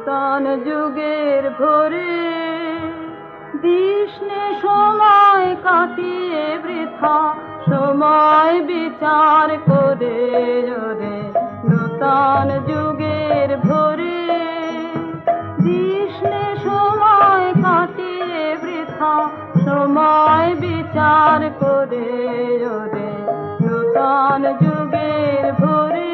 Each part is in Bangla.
নূতন যুগের ভোরে দিশনে সময় কাটিয়ে বৃথা সময় বিচার করে ওরে নূতন যুগের ভোরে দিশনে সময় কাটিয়ে বৃথা সময় বিচার করে ওরে নূতন যুগের ভোরে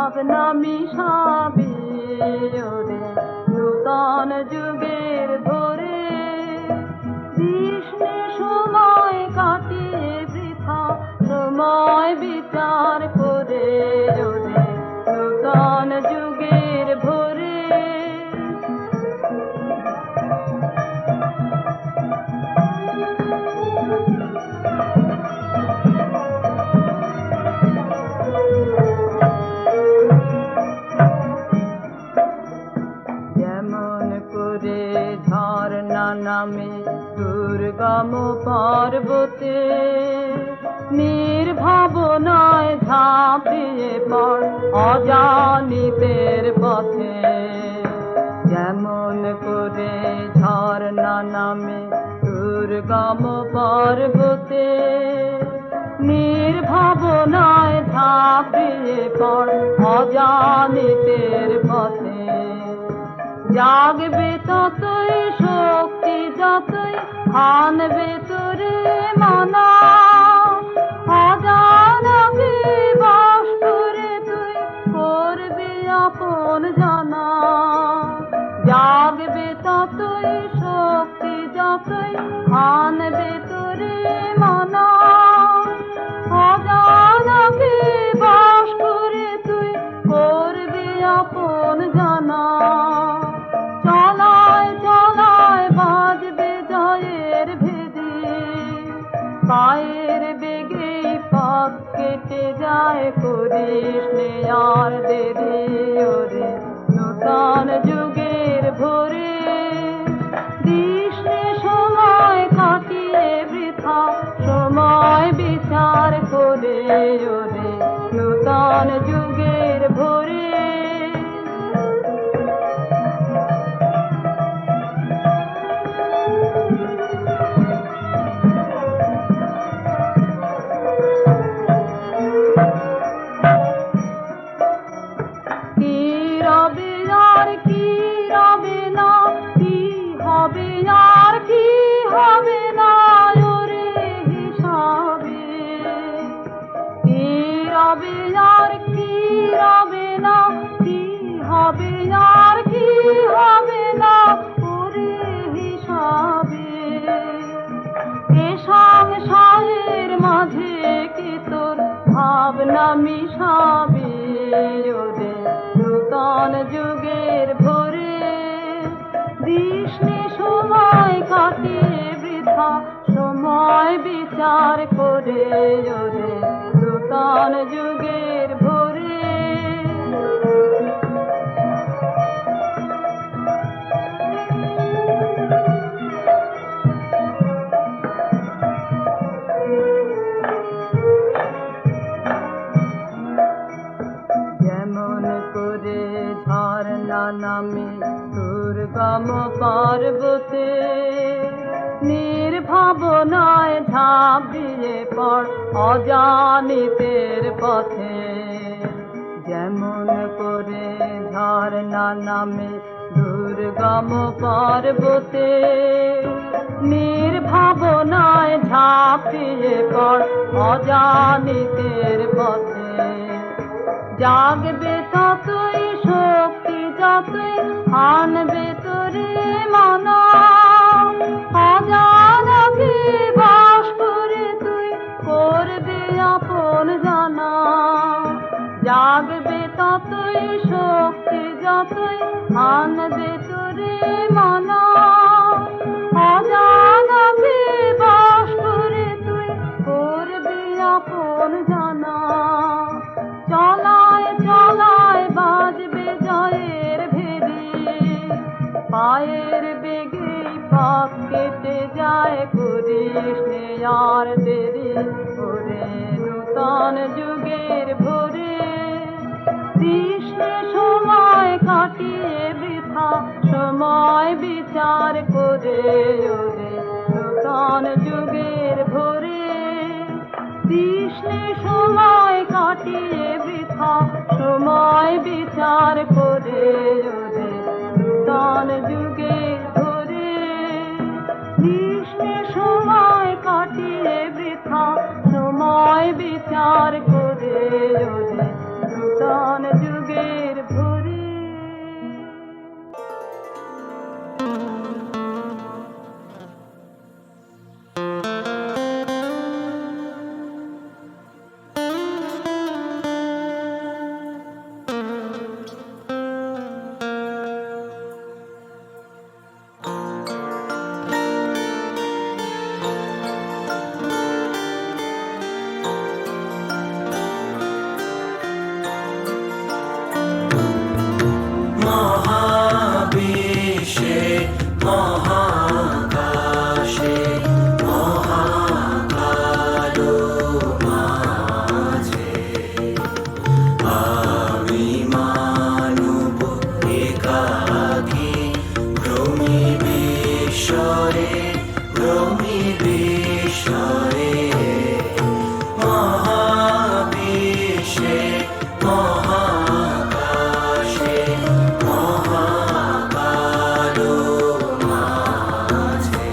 ভাবনা মিশাবে ওরে নূতন যুগের ভোরে দিশনে সময় কাটিয়ে বৃথা সময় বিচার করে ওরে নূতন যুগের ভোরে নামে দুর্গম পর্বতে নির্ভাবনায় ঝাঁপিয়ে পড় অজানিতের পথে যেমন করে ঝর্ণা নামে দুর্গম পর্বতে নির্ভাবনায় ঝাঁপিয়ে পড় অজানিতের পথে জাগবে ততই শক্তি যতই আনবে তোরে মানা অজানাকে বাস করে তুই করবি আপন জানা জাগবে ততই শক্তি যতই আনবে তোরে মানা অজানাকে বাস করে তুই করবি আপন জানা পায়ের বেগে পথ কেটে যায় করিস নে আর দেরি ওরে নূতন যুগের ভোরে দিশনে সময় কাটিয়ে বৃথা সময় বিচার করে ওরে নূতন যুগের ভোরে সংসারের মাঝে কি তোর ভাবনা মিশাবে ওরে নূতন যুগের ভোরে দিশনে সময় কাটিয়ে বৃথা সময় বিচার করে ওরে নূতন যুগের ভোরে নামে দুর্গম পর্বতে নির্ভাবনায় ঝাঁপিয়ে পড় অজানিতের পথে যেমন করে ঝর্ণা নামে দুর্গম পর্বতে নির্ভাবনায় ঝাঁপিয়ে পড় অজানিতের পথে জাগবে ততই শক্তি যতই আনবে তোরে আনবে তোরে মনা অজানাকে বাস করে তুই করবি আপন জানা চলায় চলায় বাজবে জয়ের ভেরি পায়ের বেগে পথ কেটে যায় করিস নে আর দেরি ওরে নূতন যুগের ভোরে কৃষ্ণে সময় কাটিয়ে বৃথা সময় বিচার করে ওরে নূতন যুগের ভোরে কৃষ্ণে সময় কাটিয়ে বৃথা সময় বিচার করে ওরে নূতন যুগের ভোরে কৃষ্ণে সময় কাটিয়ে বৃথা সময় বিচার করে ওরে নূতন যুগের ভোরে মহাবিশ্বে মহাকাশে মহাকালো মাঝে আমি মানব একাকী ভ্রমি বিস্ময়ে ভ্রমি বিস্ময়ে মহাবিশ্বে মহাকাশে মহাকালো মাঝে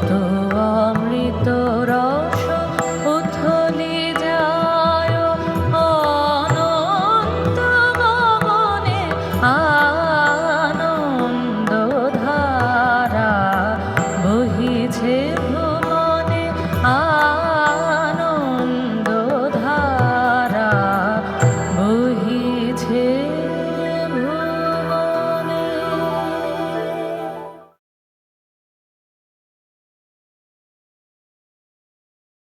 কত অমৃত রস উথলি যায় অনন্ত গগনে আনন্দ ধারা বহিছে